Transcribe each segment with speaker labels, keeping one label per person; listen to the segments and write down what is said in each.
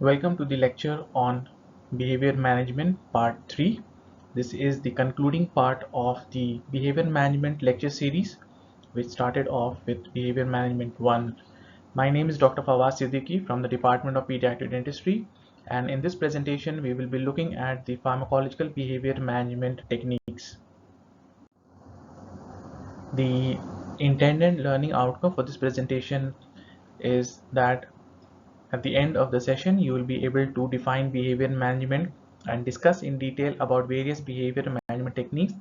Speaker 1: Welcome to the lecture on Behavior Management Part 3. This is the concluding part of the Behavior Management lecture series, which started off with Behavior Management 1. My name is Dr. Fawaz Siddiqui from the Department of Pediatric Dentistry, and in this presentation we will be looking at the pharmacological behavior management techniques. The intended learning outcome for this presentation is that at the end of the session, you will be able to define behavior management and discuss in detail about various behavior management techniques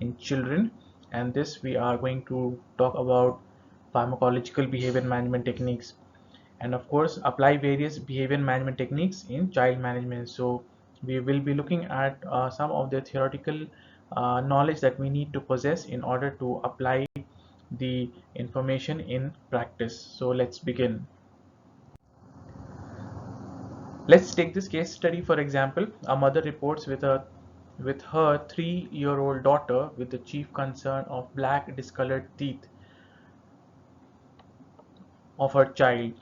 Speaker 1: in children. And this we are going to talk about pharmacological behavior management techniques and of course apply various behavior management techniques in child management. So we will be looking at some of the theoretical knowledge that we need to possess in order to apply the information in practice. So let's begin. Let's take this case study for example. A mother reports with her 3-year-old daughter with the chief concern of black discolored teeth of her child.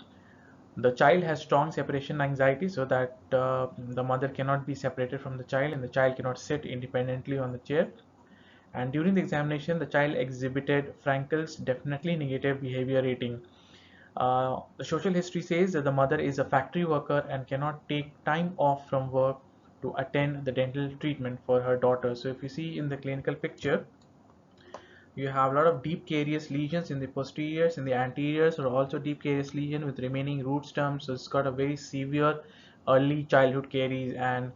Speaker 1: The child has strong separation anxiety, so that the mother cannot be separated from the child and the child cannot sit independently on the chair. And during the examination, the child exhibited Frankel's definitely negative behavior rating. The social history says that the mother is a factory worker and cannot take time off from work to attend the dental treatment for her daughter. So if you see in the clinical picture, you have a lot of deep carious lesions in the posteriors. In the anteriors are also deep carious lesion with remaining root stumps. So it's got a very severe early childhood caries. And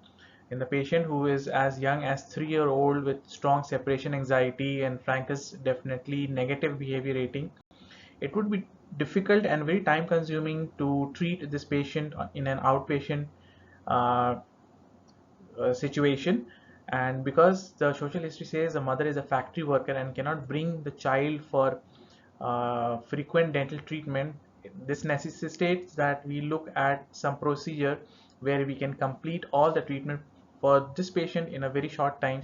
Speaker 1: in the patient who is as young as 3-year-old with strong separation anxiety and Frankel's definitely negative behavior rating, it would be difficult and very time consuming to treat this patient in an outpatient uh, situation. And because the social history says the mother is a factory worker and cannot bring the child for frequent dental treatment, this necessitates that we look at some procedure where we can complete all the treatment for this patient in a very short time,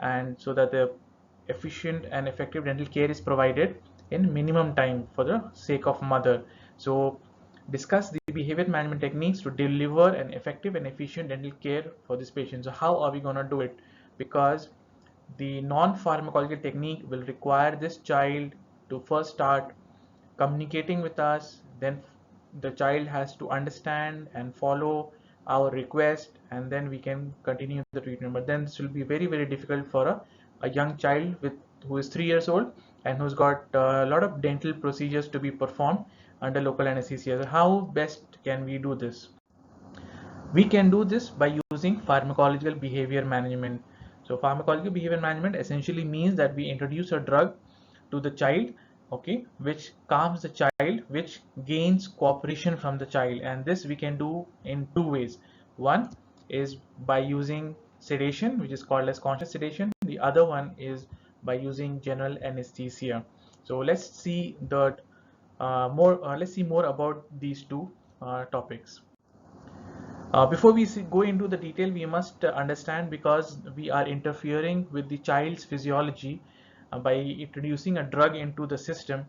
Speaker 1: and so that the efficient and effective dental care is provided in minimum time for the sake of mother. So discuss the behavior management techniques to deliver an effective and efficient dental care for this patient. So how are we going to do it? Because the non-pharmacological technique will require this child to first start communicating with us, then the child has to understand and follow our request, and then we can continue the treatment. But then this will be very very difficult for a young child with who is 3 years old and who's got a lot of dental procedures to be performed under local anesthesia. So how best can we do this? We can do this by using pharmacological behavior management. So pharmacological behavior management essentially means that we introduce a drug to the child, okay, which calms the child, which gains cooperation from the child, and this we can do in two ways. One is by using sedation, which is called as conscious sedation. The other one is by using general anesthesia. So let's see let's see more about these two topics. Before we go into the detail, we must understand, because we are interfering with the child's physiology by introducing a drug into the system,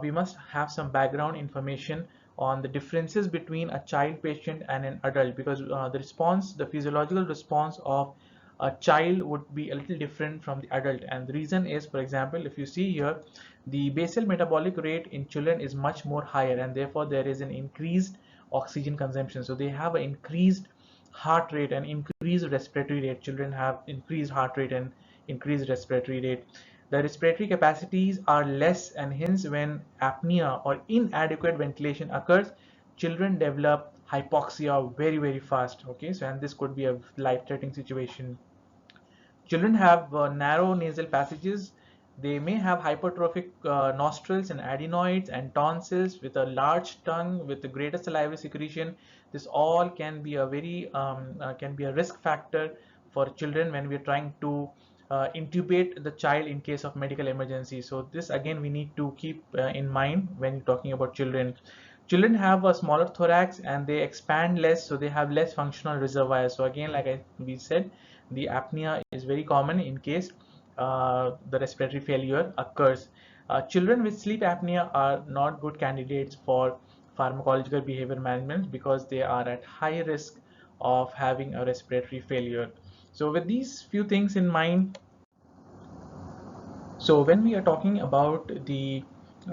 Speaker 1: we must have some background information on the differences between a child patient and an adult, because the physiological response of a child would be a little different from the adult. And the reason is, for example, if you see here, the basal metabolic rate in children is much more higher, and therefore there is an increased oxygen consumption. So they have an increased heart rate and increased respiratory rate. Children have increased heart rate and increased respiratory rate. The respiratory capacities are less, and hence when apnea or inadequate ventilation occurs, children develop hypoxia very very fast. Okay, so and this could be a life-threatening situation. Children have narrow nasal passages. They may have hypertrophic nostrils and adenoids and tonsils with a large tongue with a greater salivary secretion. This all can be a risk factor for children when we're trying to intubate the child in case of medical emergency. So this again we need to keep in mind when talking about children. Children have a smaller thorax and they expand less, so they have less functional reservoirs. So again, like we said, the apnea is very common in case the respiratory failure occurs. Children with sleep apnea are not good candidates for pharmacological behavior management because they are at high risk of having a respiratory failure. So with these few things in mind, so when we are talking about the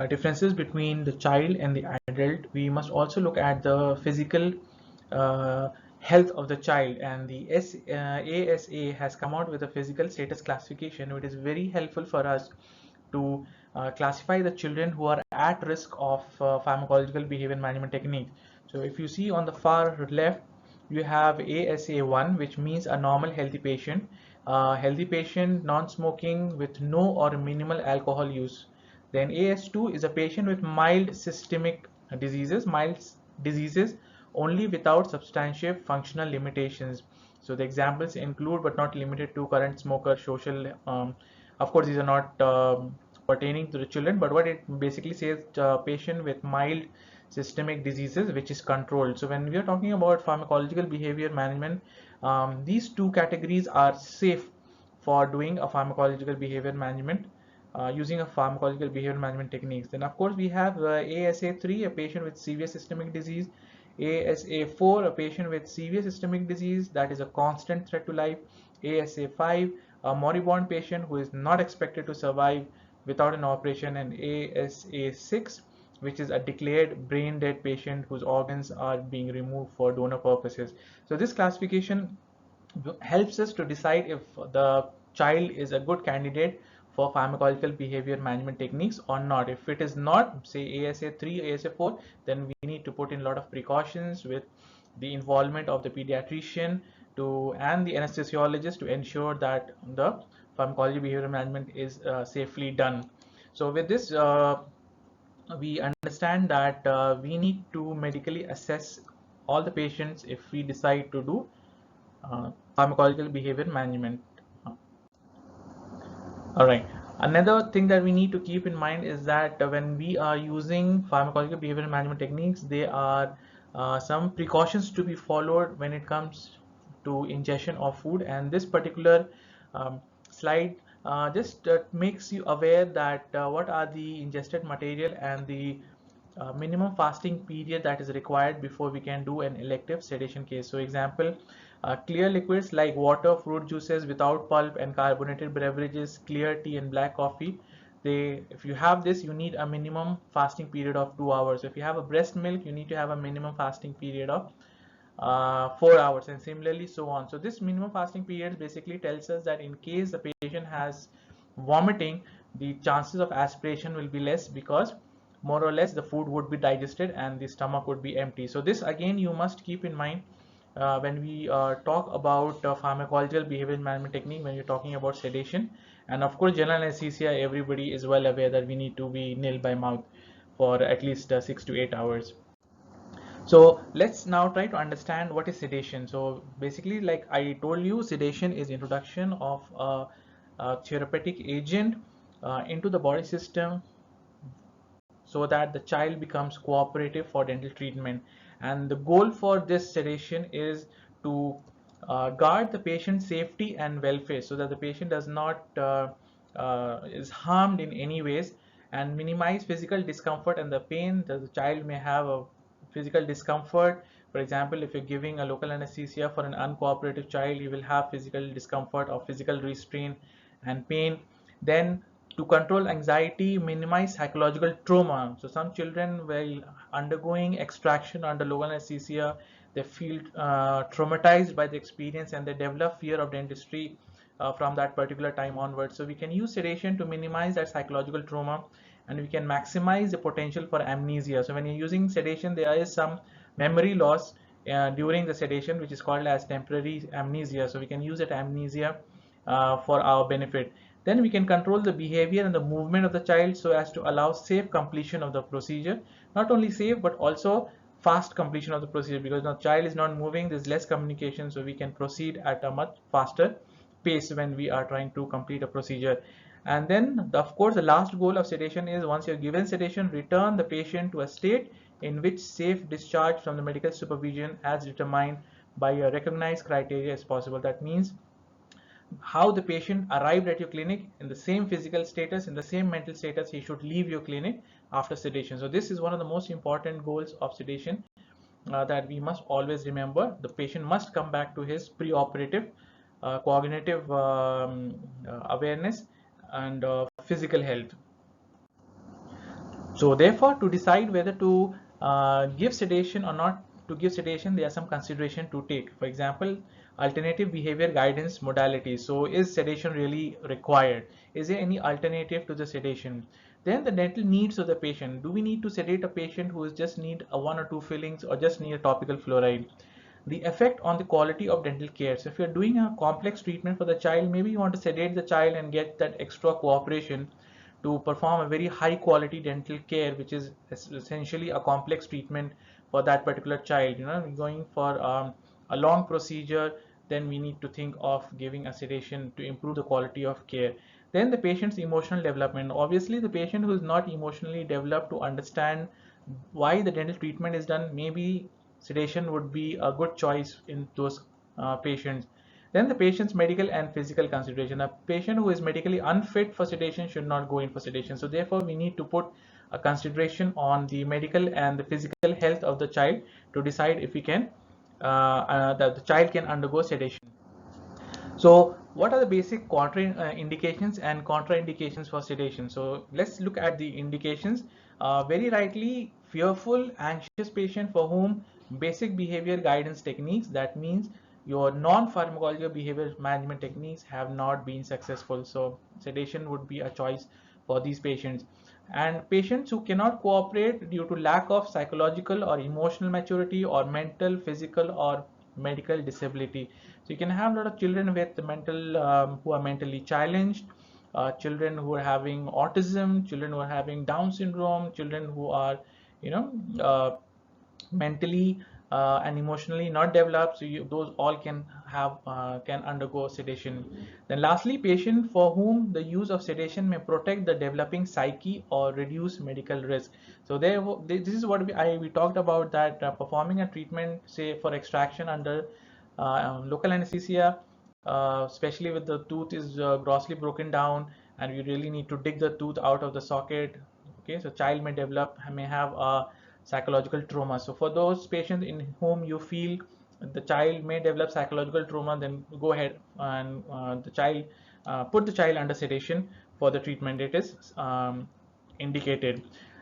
Speaker 1: differences between the child and the adult, we must also look at the physical uh, health of the child. And the ASA has come out with a physical status classification, which is very helpful for us to classify the children who are at risk of pharmacological behavior management techniques. So if you see on the far left, you have ASA1, which means a normal healthy patient. Healthy patient, non-smoking with no or minimal alcohol use. Then AS2 is a patient with mild systemic diseases only without substantial functional limitations. So the examples include but not limited to current smoker, social. Of course, these are not pertaining to the children, but what it basically says, patient with mild systemic diseases which is controlled. So when we are talking about pharmacological behavior management, these two categories are safe for doing a pharmacological behavior management using a pharmacological behavior management techniques. Then of course we have ASA3, a patient with severe systemic disease, ASA4, a patient with severe systemic disease that is a constant threat to life, ASA5, a moribund patient who is not expected to survive without an operation, and ASA6, which is a declared brain dead patient whose organs are being removed for donor purposes. So this classification helps us to decide if the child is a good candidate for pharmacological behavior management techniques or not. If it is not, say ASA3, ASA4, then we need to put in a lot of precautions with the involvement of the pediatrician and the anesthesiologist to ensure that the pharmacology behavior management is safely done. So with this, we understand that we need to medically assess all the patients if we decide to do pharmacological behavior management. All right. Another thing that we need to keep in mind is that when we are using pharmacological behavior management techniques, there are some precautions to be followed when it comes to ingestion of food. And this particular slide just makes you aware that what are the ingested material and the minimum fasting period that is required before we can do an elective sedation case. So example, clear liquids like water, fruit juices without pulp, and carbonated beverages, clear tea and black coffee, if you have this, you need a minimum fasting period of 2 hours. If you have a breast milk, you need to have a minimum fasting period of 4 hours, and similarly so on. So this minimum fasting period basically tells us that in case the patient has vomiting, the chances of aspiration will be less because more or less the food would be digested and the stomach would be empty. So this again you must keep in mind when we talk about pharmacological behavior management technique, when you're talking about sedation. And of course general anesthesia, everybody is well aware that we need to be nil by mouth for at least 6 to 8 hours. So let's now try to understand what is sedation. So basically, like I told you, sedation is introduction of a therapeutic agent into the body system so that the child becomes cooperative for dental treatment. And the goal for this sedation is to guard the patient's safety and welfare so that the patient does not is harmed in any ways, and minimize physical discomfort and the pain that the child may have a physical discomfort. For example, if you're giving a local anesthesia for an uncooperative child, you will have physical discomfort or physical restraint and pain. Then to control anxiety, minimize psychological trauma. So some children, while undergoing extraction under local anesthesia, they feel traumatized by the experience and they develop fear of dentistry from that particular time onwards. So we can use sedation to minimize that psychological trauma, and we can maximize the potential for amnesia. So when you're using sedation, there is some memory loss during the sedation, which is called as temporary amnesia. So we can use that amnesia for our benefit. Then we can control the behavior and the movement of the child so as to allow safe completion of the procedure. Not only safe, but also fast completion of the procedure, because the child is not moving, there's less communication, so we can proceed at a much faster pace when we are trying to complete a procedure. And then of course the last goal of sedation is, once you're given sedation, return the patient to a state in which safe discharge from the medical supervision as determined by a recognized criteria is possible. That means how the patient arrived at your clinic in the same physical status, in the same mental status, he should leave your clinic after sedation. So this is one of the most important goals of sedation, that we must always remember. The patient must come back to his preoperative cognitive awareness and physical health. So therefore, to decide whether to give sedation or not to give sedation, there are some consideration to take. For example, alternative behavior guidance modalities. So is sedation really required? Is there any alternative to the sedation? Then the dental needs of the patient. Do we need to sedate a patient who is just need a 1 or 2 fillings or just need a topical fluoride? The effect on the quality of dental care. So if you're doing a complex treatment for the child, maybe you want to sedate the child and get that extra cooperation to perform a very high quality dental care, which is essentially a complex treatment for that particular child. Going for a long procedure, then we need to think of giving a sedation to improve the quality of care. Then the patient's emotional development. Obviously, the patient who is not emotionally developed to understand why the dental treatment is done, maybe sedation would be a good choice in those patients. Then the patient's medical and physical consideration. A patient who is medically unfit for sedation should not go in for sedation. So therefore, we need to put a consideration on the medical and the physical health of the child to decide if we can that the child can undergo sedation. So what are the basic indications and contraindications for sedation? So let's look at the indications. Very rightly, fearful, anxious patient for whom basic behavior guidance techniques, that means your non-pharmacological behavior management techniques, have not been successful. So sedation would be a choice for these patients. And patients who cannot cooperate due to lack of psychological or emotional maturity or mental, physical or medical disability. So you can have a lot of children with mental who are mentally challenged, children who are having autism, children who are having Down syndrome, children who are, you know, mentally and emotionally not developed. So those all can undergo sedation. Then lastly, patient for whom the use of sedation may protect the developing psyche or reduce medical risk. So this is what we talked about, that performing a treatment, say for extraction under local anesthesia, especially with the tooth is grossly broken down and you really need to dig the tooth out of the socket. Okay, so child may have a psychological trauma. So for those patients in whom you feel the child may develop psychological trauma, then go ahead and put the child under sedation for the treatment it is indicated.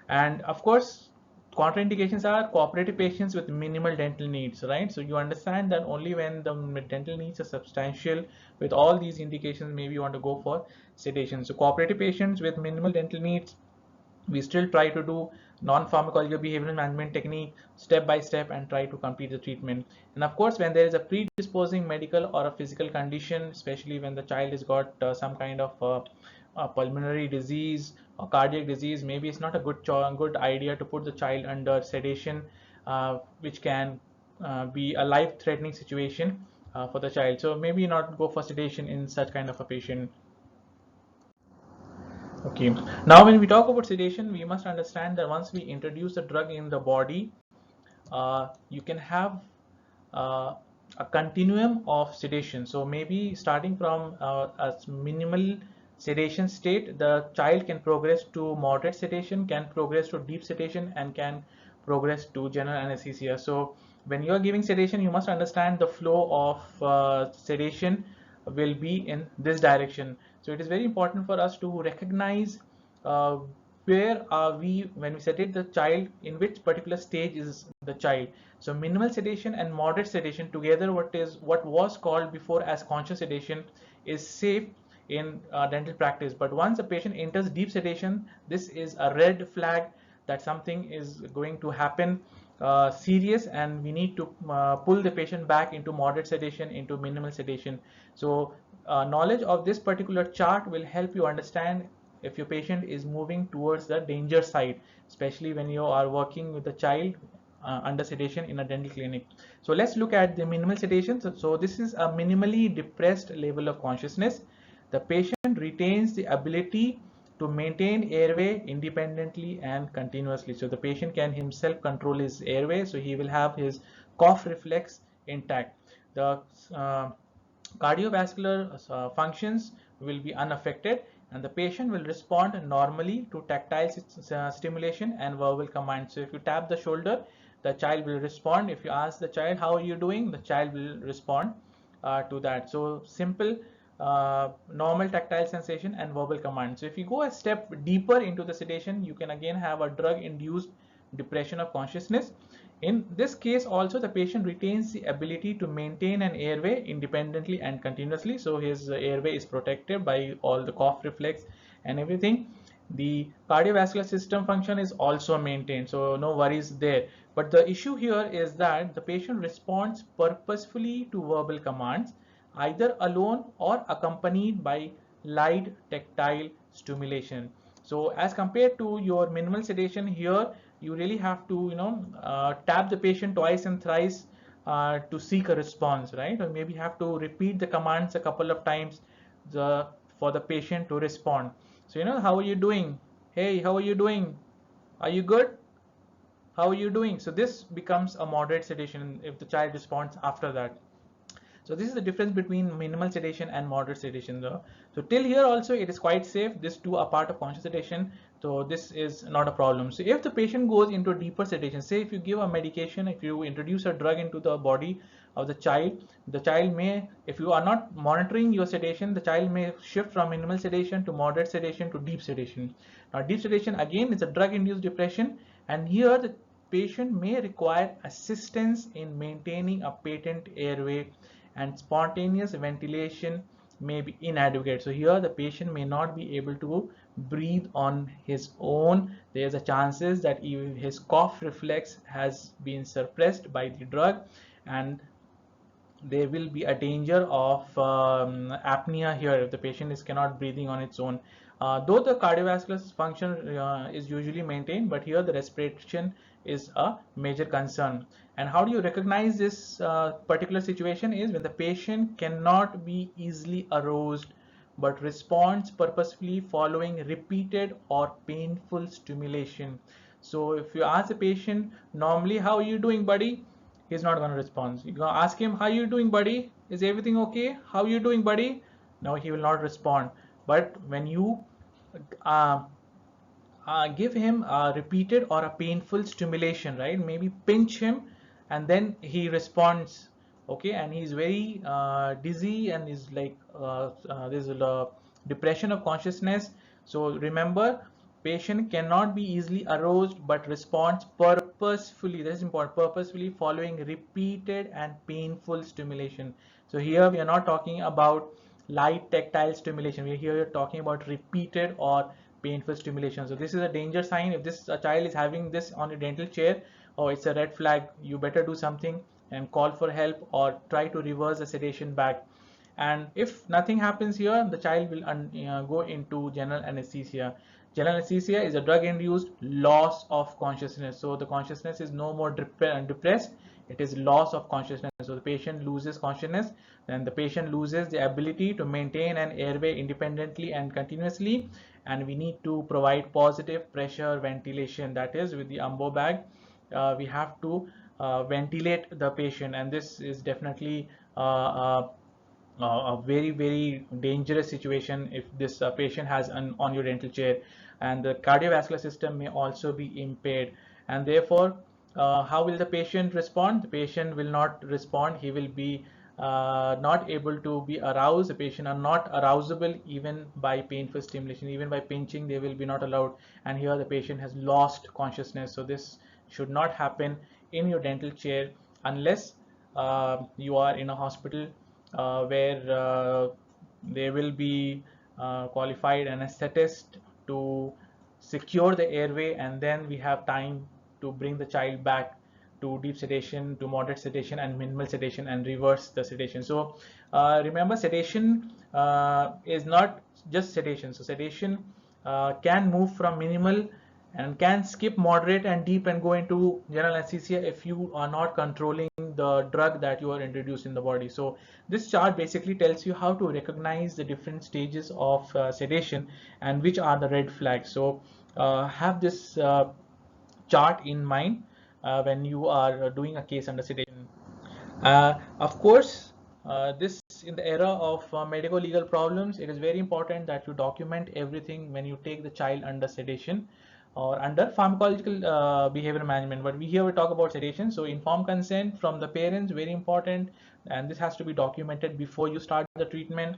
Speaker 1: And of course, contraindications are cooperative patients with minimal dental needs, right? So you understand that only when the dental needs are substantial with all these indications, maybe you want to go for sedation. So cooperative patients with minimal dental needs, we still try to do non-pharmacological behavioral management technique step by step and try to complete the treatment. And of course, when there is a predisposing medical or a physical condition, especially when the child has got some kind of pulmonary disease or cardiac disease, maybe it's not a good idea to put the child under sedation, which can be a life-threatening situation for the child. So maybe not go for sedation in such kind of a patient. Okay, now when we talk about sedation, we must understand that once we introduce the drug in the body, you can have a continuum of sedation. So maybe starting from a minimal sedation state, the child can progress to moderate sedation, can progress to deep sedation, and can progress to general anesthesia. So when you are giving sedation, you must understand the flow of sedation will be in this direction. So it is very important for us to recognize uh, where are we when we sedate the child, in which particular stage is the child. So minimal sedation and moderate sedation together, what was called before as conscious sedation, is safe in dental practice. But once a patient enters deep sedation, this is a red flag that something is going to happen serious, and we need to pull the patient back into moderate sedation, into minimal sedation. So knowledge of this particular chart will help you understand if your patient is moving towards the danger side, especially when you are working with a child under sedation in a dental clinic. So let's look at the minimal sedation. So this is a minimally depressed level of consciousness. The patient retains the ability to maintain airway independently and continuously. So the patient can himself control his airway, so he will have his cough reflex intact. The cardiovascular functions will be unaffected, and the patient will respond normally to tactile stimulation and verbal commands. So if you tap the shoulder, the child will respond. If you ask the child, how are you doing, the child will respond to that. So simple, normal tactile sensation and verbal command. So if you go a step deeper into the sedation, you can again have a drug induced depression of consciousness. In this case also, the patient retains the ability to maintain an airway independently and continuously. So his airway is protected by all the cough reflex and everything. The cardiovascular system function is also maintained, so no worries there. But the issue here is that the patient responds purposefully to verbal commands, either alone or accompanied by light tactile stimulation. So as compared to your minimal sedation, here you really have to tap the patient twice and thrice to seek a response, right? Or maybe have to repeat the commands a couple of times for the patient to respond. So how are you doing? Hey, how are you doing? Are you good? How are you doing? So this becomes a moderate sedation if the child responds after that. So this is the difference between minimal sedation and moderate sedation though. So till here also it is quite safe. These two are part of conscious sedation. So this is not a problem. So if the patient goes into deeper sedation, say if you give a medication, if you introduce a drug into the body of the child may, if you are not monitoring your sedation, the child may shift from minimal sedation to moderate sedation to deep sedation. Now deep sedation again is a drug induced depression, and here the patient may require assistance in maintaining a patent airway, and spontaneous ventilation may be inadequate. So here the patient may not be able to breathe on his own. There's a chances that even his cough reflex has been suppressed by the drug, and there will be a danger of apnea here if the patient is cannot breathing on its own. Though the cardiovascular function is usually maintained, but here the respiration is a major concern. And how do you recognize this particular situation is when the patient cannot be easily aroused but responds purposefully following repeated or painful stimulation. So if you ask the patient normally, how are you doing, buddy? He's not going to respond. You're going to ask him, how are you doing, buddy? Is everything okay? How are you doing, buddy? No, he will not respond. But when you uh, give him a repeated or a painful stimulation, right? Maybe pinch him and then he responds, okay? And he's very dizzy and is like there's a depression of consciousness. So remember, patient cannot be easily aroused but responds purposefully. That is important. Purposefully following repeated and painful stimulation. So here we are not talking about light tactile stimulation. We are here talking about repeated or painful stimulation. So this is a danger sign. If this child is having this on a dental chair, oh, it's a red flag. You better do something and call for help or try to reverse the sedation back. And if nothing happens here, the child will go into general anesthesia. General anesthesia is a drug-induced loss of consciousness. So the consciousness is no more depressed. It is loss of consciousness. So the patient loses consciousness, then the patient loses the ability to maintain an airway independently and continuously. And we need to provide positive pressure ventilation. That is, with the umbo bag, we have to ventilate the patient, and this is definitely a very dangerous situation if this patient has an on your dental chair. And the cardiovascular system may also be impaired, and therefore how will the patient respond? The patient will not respond. He will be not able to be aroused. The patient are not arousable even by painful stimulation. Even by pinching they will be not allowed, and here the patient has lost consciousness. So this should not happen in your dental chair unless you are in a hospital where there will be qualified anesthetist to secure the airway, and then we have time to bring the child back to deep sedation, to moderate sedation and minimal sedation, and reverse the sedation. So remember, sedation is not just sedation. So sedation can move from minimal and can skip moderate and deep and go into general anesthesia if you are not controlling the drug that you are introduced in the body. So this chart basically tells you how to recognize the different stages of sedation and which are the red flags. So have this chart in mind when you are doing a case under sedation. Of course, this Nowadays, in the era of medical legal problems, it is very important that you document everything when you take the child under sedation or under pharmacological behavior management. But we here we talk about sedation. So informed consent from the parents, very important, and this has to be documented before you start the treatment.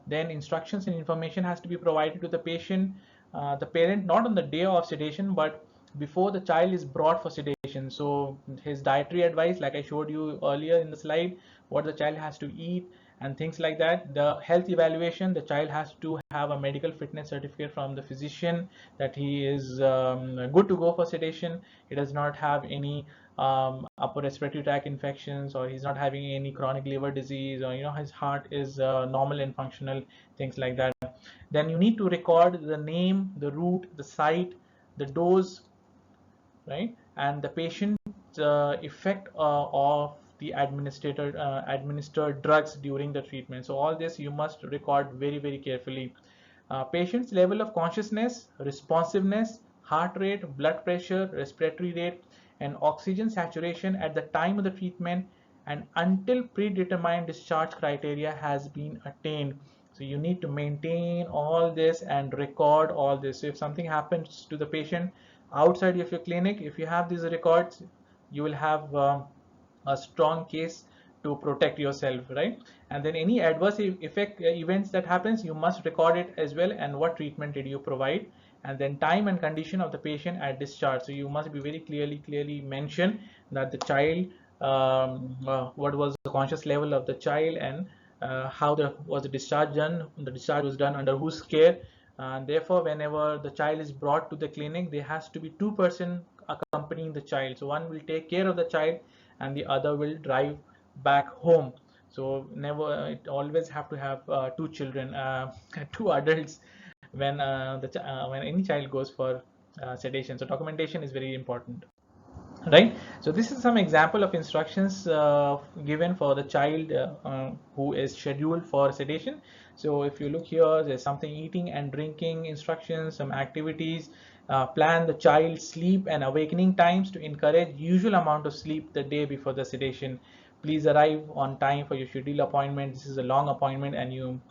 Speaker 1: Then instructions and information has to be provided to the patient, the parent, not on the day of sedation, but before the child is brought for sedation. So his dietary advice, like I showed you earlier in the slide, what the child has to eat and things like that. The health evaluation, the child has to have a medical fitness certificate from the physician that he is good to go for sedation. He does not have any upper respiratory tract infections, or he's not having any chronic liver disease, or his heart is normal and functional, things like that. Then you need to record the name, the route, the site, the dose, right, and the patient effect of the administered drugs during the treatment. So all this you must record very carefully. Patient's level of consciousness, responsiveness, heart rate, blood pressure, respiratory rate, and oxygen saturation at the time of the treatment and until predetermined discharge criteria has been attained. So you need to maintain all this and record all this. So if something happens to the patient outside of your clinic, if you have these records, you will have a strong case to protect yourself, right? And then any adverse effect events that happens, you must record it as well, and what treatment did you provide, and then time and condition of the patient at discharge. So you must be very clearly mention that the child, what was the conscious level of the child, and how was the discharge done. The discharge was done under whose care. And therefore, whenever the child is brought to the clinic, there has to be 2 person accompanying the child. So one will take care of the child and the other will drive back home. So never, it always have to have 2 children, 2 adults when any child goes for sedation. So documentation is very important, right? So this is some example of instructions given for the child who is scheduled for sedation. So if you look here, there's something eating and drinking instructions, some activities, plan the child's sleep and awakening times to encourage usual amount of sleep the day before the sedation. Please arrive on time for your scheduled appointment. This is a long appointment and you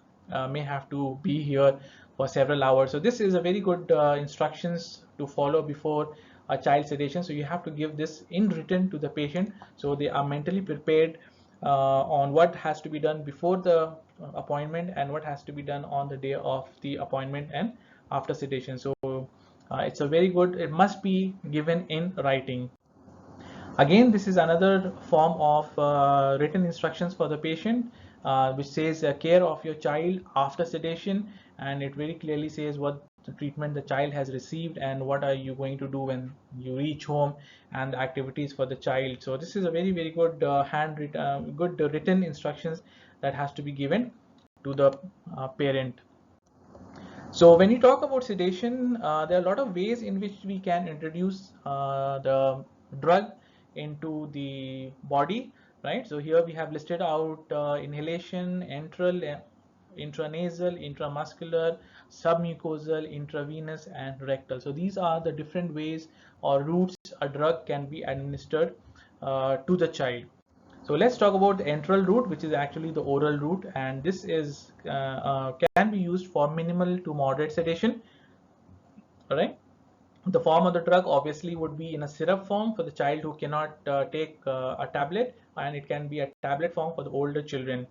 Speaker 1: may have to be here for several hours. So this is a very good instructions to follow before a child sedation. So you have to give this in written to the patient, so they are mentally prepared on what has to be done before the appointment and what has to be done on the day of the appointment and after sedation. So it's a very good, it must be given in writing. Again, this is another form of written instructions for the patient, which says care of your child after sedation, and it very clearly says what the treatment the child has received and what are you going to do when you reach home, and the activities for the child. So this is a very good good written instructions that has to be given to the parent. So when you talk about sedation, there are a lot of ways in which we can introduce the drug into the body, right? So here we have listed out inhalation, enteral, intranasal, intramuscular, submucosal, intravenous, and rectal. So these are the different ways or routes a drug can be administered to the child. So let's talk about the enteral route, which is actually the oral route, and this is can be used for minimal to moderate sedation. All right. The form of the drug obviously would be in a syrup form for the child who cannot take a tablet, and it can be a tablet form for the older children.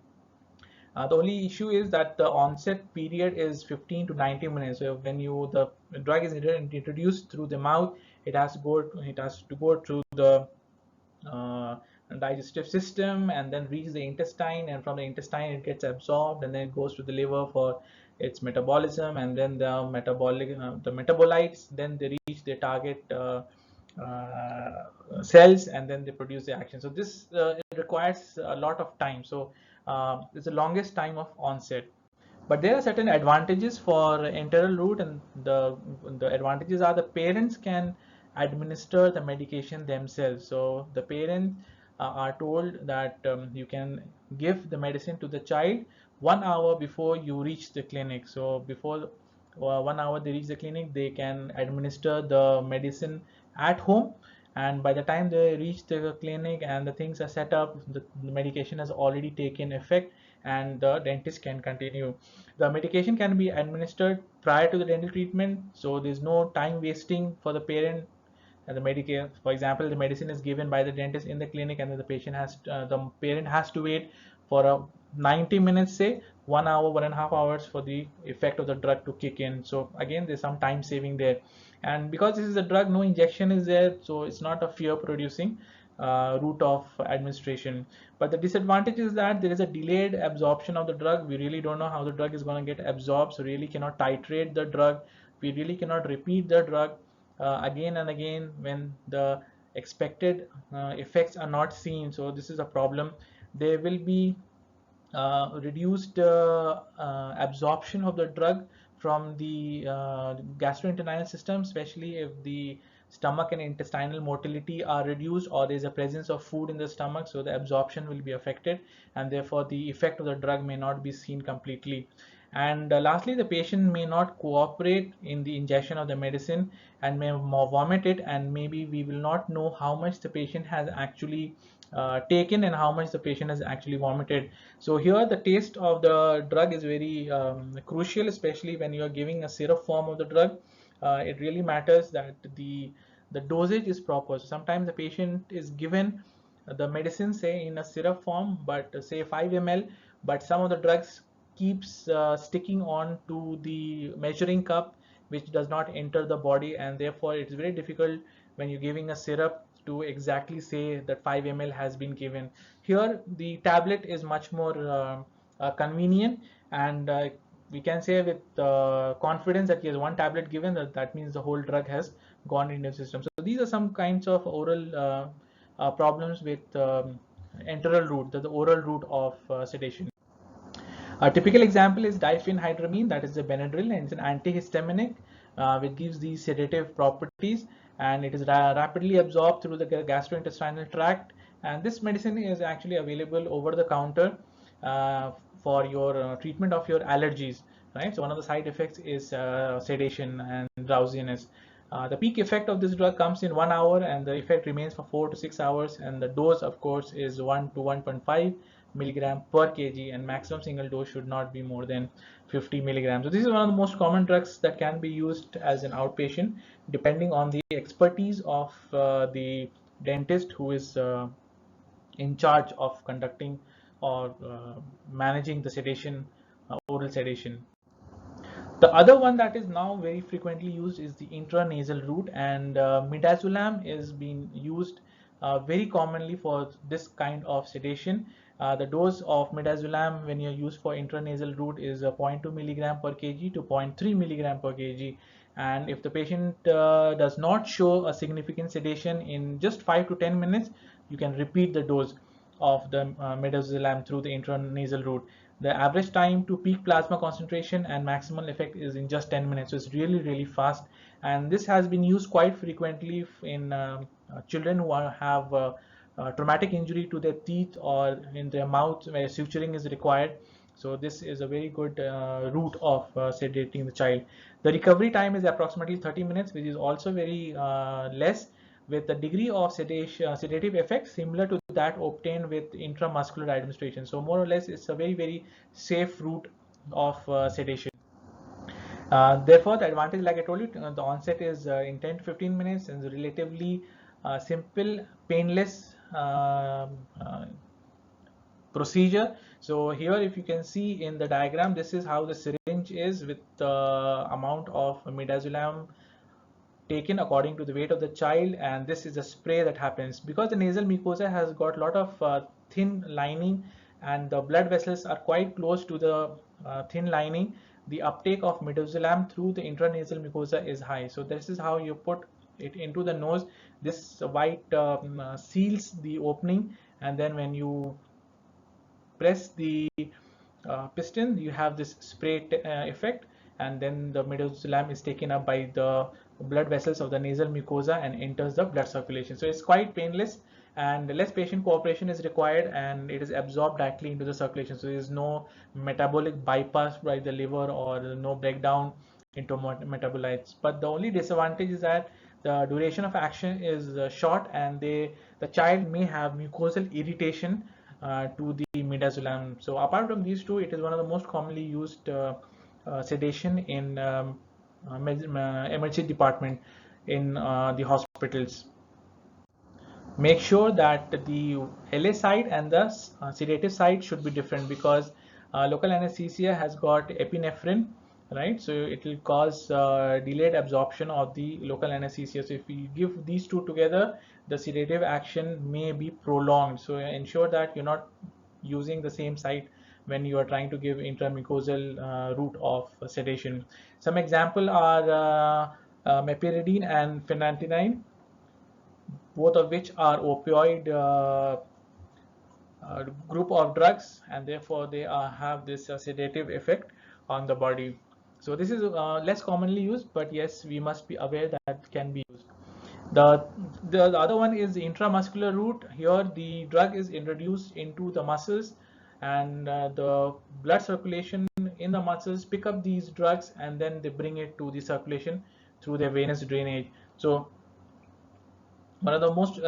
Speaker 1: The only issue is that the onset period is 15 to 90 minutes. So when the drug is introduced through the mouth, it has to go through the digestive system and then reach the intestine, and from the intestine it gets absorbed and then it goes to the liver for its metabolism, and then the metabolites, then they reach their target cells, and then they produce the action. So this it requires a lot of time. So it's the longest time of onset. But there are certain advantages for enteral route, and the advantages are the parents can administer the medication themselves. So the parents are told that you can give the medicine to the child 1 hour before you reach the clinic. So before 1 hour they reach the clinic, they can administer the medicine at home, and by the time they reach the clinic and the things are set up, the medication has already taken effect and the dentist can continue. The medication can be administered prior to the dental treatment, so there's no time wasting for the parent. And the medication, for example, the medicine is given by the dentist in the clinic, and then the parent has to wait for a 90 minutes, say 1 hour, 1.5 hours for the effect of the drug to kick in. So again, there's some time saving there, and because this is a drug, no injection is there, so it's not a fear producing route of administration. But the disadvantage is that there is a delayed absorption of the drug. We really don't know how the drug is going to get absorbed, so really cannot titrate the drug. We really cannot repeat the drug again and again when the expected effects are not seen. So this is a problem. There will be reduced absorption of the drug from the gastrointestinal system, especially if the stomach and intestinal motility are reduced or there is a presence of food in the stomach, so the absorption will be affected and therefore the effect of the drug may not be seen completely. And lastly, the patient may not cooperate in the injection of the medicine and may vomit it, and maybe we will not know how much the patient has actually taken and how much the patient has actually vomited. So here the taste of the drug is very crucial, especially when you are giving a syrup form of the drug. It really matters that the dosage is proper. So sometimes the patient is given the medicine, say in a syrup form, but say 5 ml, but some of the drugs keeps sticking on to the measuring cup, which does not enter the body, and therefore it's very difficult when you're giving a syrup to exactly say that 5 ml has been given. Here the tablet is much more convenient, and we can say with confidence that yes, one tablet given, that means the whole drug has gone into the system. So these are some kinds of oral problems with enteral route, the oral route of sedation. A typical example is diphenhydramine, that is the Benadryl, and it's an antihistaminic which gives these sedative properties, and it is rapidly absorbed through the gastrointestinal tract. And this medicine is actually available over the counter for your treatment of your allergies, right? So one of the side effects is sedation and drowsiness. The peak effect of this drug comes in 1 hour, and the effect remains for 4 to 6 hours. And the dose, of course, is 1 to 1.5 milligram per kg, and maximum single dose should not be more than 50 milligrams. So this is one of the most common drugs that can be used as an outpatient, depending on the expertise of the dentist who is in charge of conducting or managing the sedation, oral sedation. The other one that is now very frequently used is the intranasal route, and midazolam is being used very commonly for this kind of sedation. The dose of midazolam when you're used for intranasal route is 0.2 milligram per kg to 0.3 milligram per kg. And if the patient does not show a significant sedation in just 5 to 10 minutes, you can repeat the dose of the midazolam through the intranasal route. The average time to peak plasma concentration and maximal effect is in just 10 minutes. So it's really, really fast. And this has been used quite frequently in children who have traumatic injury to their teeth or in their mouth where suturing is required. So this is a very good route of sedating the child. The recovery time is approximately 30 minutes, which is also very less, with the degree of sedative effect similar to that obtained with intramuscular administration. So more or less, it's a very, very safe route of sedation. Therefore, the advantage, like I told you, the onset is in 10 to 15 minutes and relatively simple, painless procedure. So here, if you can see in the diagram, this is how the syringe is with the amount of midazolam taken according to the weight of the child, and this is a spray that happens because the nasal mucosa has got a lot of thin lining and the blood vessels are quite close to the thin lining. The uptake of midazolam through the intranasal mucosa is high, so this is how you put it into the nose. This white seals the opening, and then when you press the piston, you have this spray effect, and then the midazolam is taken up by the blood vessels of the nasal mucosa and enters the blood circulation. So it's quite painless, and less patient cooperation is required, and it is absorbed directly into the circulation. So there is no metabolic bypass by the liver or no breakdown into metabolites. But the only disadvantage is that the duration of action is short, and the child may have mucosal irritation to the midazolam. So apart from these two, it is one of the most commonly used sedation in emergency department in the hospitals. Make sure that the LA side and the sedative side should be different, because local anesthesia has got epinephrine, right? So it will cause delayed absorption of the local anesthesia. So if we give these two together, the sedative action may be prolonged. So ensure that you're not using the same site when you are trying to give intramucosal route of sedation. Some example are meperidine and phenantine, both of which are opioid group of drugs, and therefore they have this sedative effect on the body. So this is less commonly used, but yes, we must be aware that can be used. The other one is the intramuscular route. Here the drug is introduced into the muscles, and the blood circulation in the muscles pick up these drugs, and then they bring it to the circulation through the venous drainage. So one of the most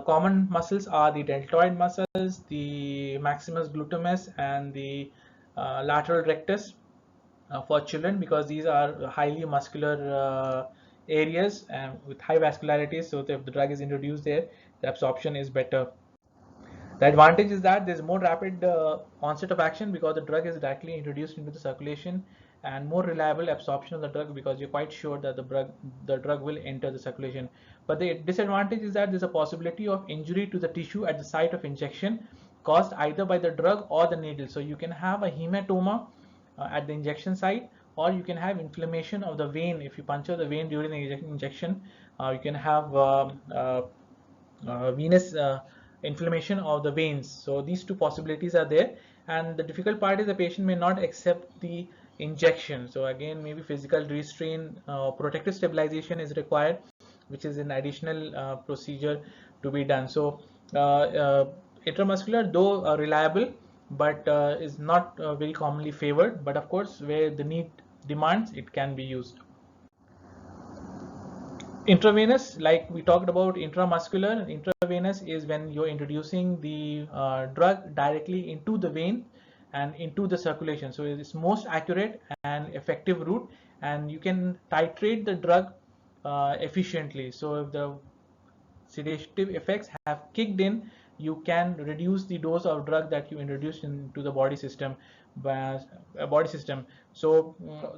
Speaker 1: common muscles are the deltoid muscles, the maximus gluteus, and the lateral rectus for children, because these are highly muscular areas and with high vascularity. So if the drug is introduced there, the absorption is better. The advantage is that there's more rapid onset of action because the drug is directly introduced into the circulation, and more reliable absorption of the drug because you're quite sure that the drug will enter the circulation. But the disadvantage is that there's a possibility of injury to the tissue at the site of injection caused either by the drug or the needle. So you can have a hematoma at the injection site, or you can have inflammation of the vein. If you puncture the vein during the injection, you can have venous inflammation of the veins. So these two possibilities are there, and the difficult part is the patient may not accept the injection. So again, maybe physical restraint, protective stabilization is required, which is an additional procedure to be done. So intramuscular, though reliable, but is not very commonly favored, but of course where the need demands, it can be used. Intravenous, like we talked about intramuscular, intravenous is when you're introducing the drug directly into the vein and into the circulation. So it's most accurate and effective route, and you can titrate the drug efficiently. So if the sedative effects have kicked in, you can reduce the dose of drug that you introduced into the body system. So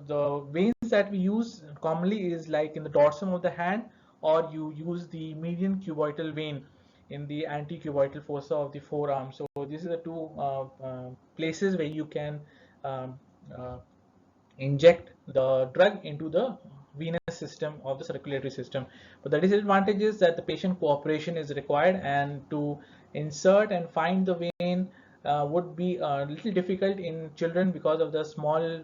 Speaker 1: the veins that we use commonly is like in the dorsum of the hand, or you use the median cuboidal vein in the antecuboidal fossa of the forearm. So these are the two places where you can um, uh, inject the drug into the venous system of the circulatory system. But the disadvantage is that the patient cooperation is required, and to insert and find the vein would be a little difficult in children because of the small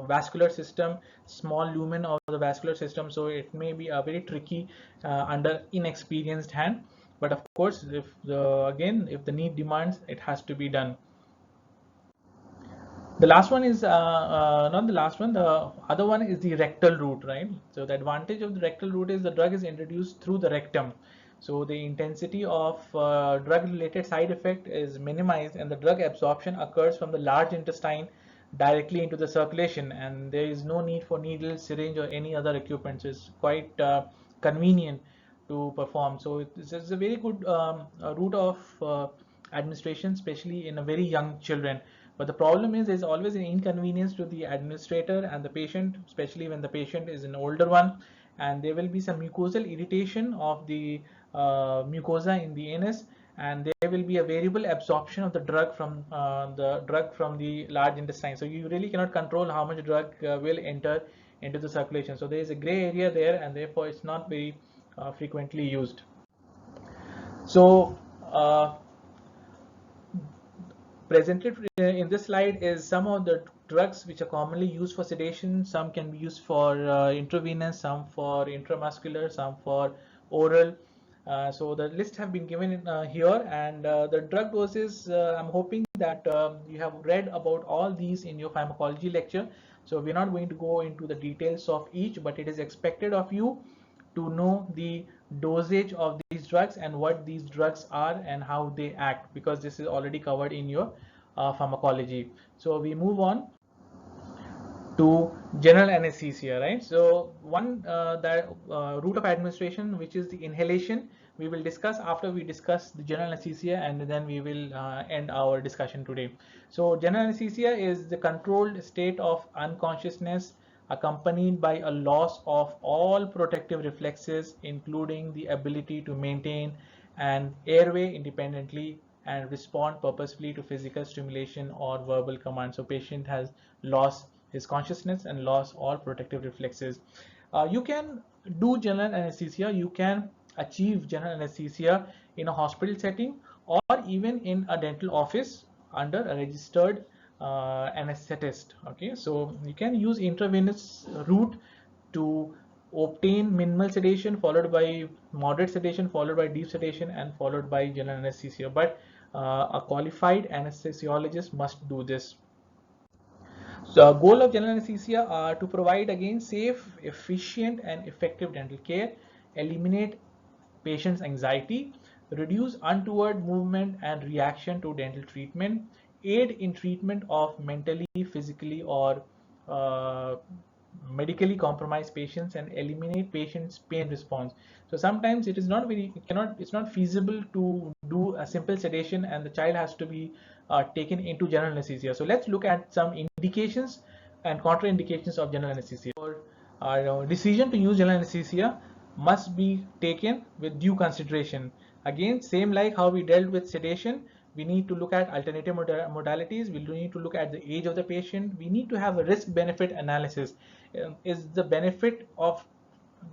Speaker 1: vascular system, small lumen of the vascular system. So it may be a very tricky under inexperienced hand. But of course, if the need demands, it has to be done. The last one is not the last one. The other one is the rectal route, right? So the advantage of the rectal route is the drug is introduced through the rectum. So the intensity of drug-related side effect is minimized, and the drug absorption occurs from the large intestine directly into the circulation, and there is no need for needle, syringe, or any other equipment. So it's quite convenient to perform. So it's a very good route of administration, especially in a very young children. But the problem is there's always an inconvenience to the administrator and the patient, especially when the patient is an older one, and there will be some mucosal irritation of the mucosa in the anus, and there will be a variable absorption of the drug from the large intestine. So you really cannot control how much drug will enter into the circulation. So there is a gray area there, and therefore it's not very frequently used. So presented in this slide is some of the drugs which are commonly used for sedation. Some can be used for intravenous, some for intramuscular, some for oral. So the list have been given here, and the drug doses, I'm hoping that you have read about all these in your pharmacology lecture. So we're not going to go into the details of each, but it is expected of you to know the dosage of these drugs and what these drugs are and how they act, because this is already covered in your pharmacology. So we move on to general anesthesia, right? So one route of administration, which is the inhalation, we will discuss after we discuss the general anesthesia, and then we will end our discussion today. So general anesthesia is the controlled state of unconsciousness accompanied by a loss of all protective reflexes, including the ability to maintain an airway independently and respond purposefully to physical stimulation or verbal commands. So patient has lost his consciousness and lost all protective reflexes. You can do general anesthesia, you can achieve general anesthesia in a hospital setting or even in a dental office under a registered anesthetist. Okay, so you can use intravenous route to obtain minimal sedation followed by moderate sedation followed by deep sedation and followed by general anesthesia, but a qualified anesthesiologist must do this. So goal of general anesthesia are to provide again safe, efficient and effective dental care, eliminate patient's anxiety, reduce untoward movement and reaction to dental treatment, aid in treatment of mentally, physically or medically compromised patients, and eliminate patients' pain response. So sometimes it is not very, it's not feasible to do a simple sedation, and the child has to be taken into general anesthesia. So let's look at some indications and contraindications of general anesthesia. Our decision to use general anesthesia must be taken with due consideration. Again, same like how we dealt with sedation, we need to look at alternative modalities, we need to look at the age of the patient, we need to have a risk-benefit analysis. Is the benefit of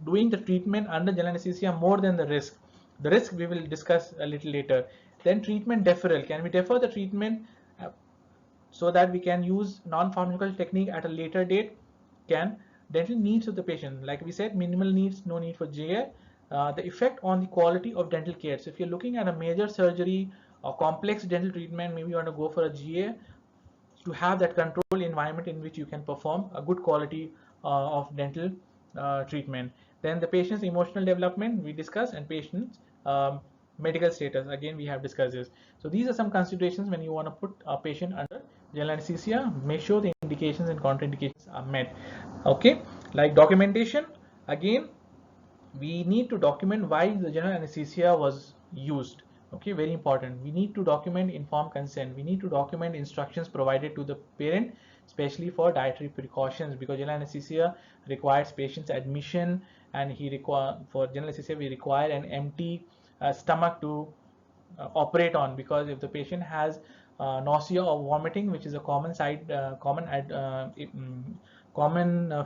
Speaker 1: doing the treatment under general anesthesia more than the risk? The risk we will discuss a little later. Then treatment deferral, can we defer the treatment so that we can use non-pharmacological technique at a later date? Can dental needs of the patient, like we said, minimal needs, no need for GA. The effect on the quality of dental care. So if you're looking at a major surgery or complex dental treatment, maybe you want to go for a GA to have that controlled environment in which you can perform a good quality of dental treatment. Then the patient's emotional development we discussed, and patient's medical status, again we have discussed this. So these are some considerations when you want to put a patient under general anesthesia. Make sure the indications and contraindications are met. Okay, like documentation, again we need to document why the general anesthesia was used. Okay, very important. We need to document informed consent. We need to document instructions provided to the parent, especially for dietary precautions, because general anesthesia requires patient's admission, and for general anesthesia we require an empty stomach to operate on, because if the patient has nausea or vomiting, which is a common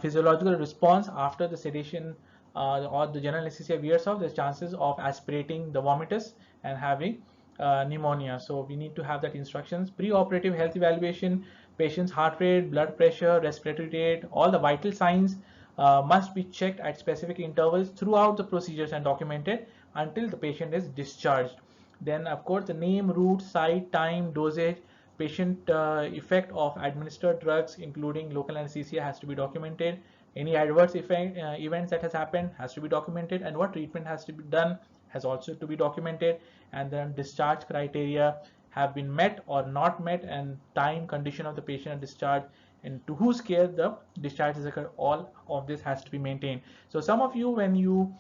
Speaker 1: physiological response after the sedation or the general anesthesia wears off, there's chances of aspirating the vomitus and having pneumonia. So we need to have that instructions. Pre-operative health evaluation, patient's heart rate, blood pressure, respiratory rate, all the vital signs must be checked at specific intervals throughout the procedures and documented until the patient is discharged. Then of course the name, route, site, time, dosage, patient effect of administered drugs including local anesthesia has to be documented. Any adverse events that has happened has to be documented, and what treatment has to be done has also to be documented. And then discharge criteria have been met or not met, and time, condition of the patient at discharge, and to whose care the discharge is occurred, all of this has to be maintained. So some of you, when you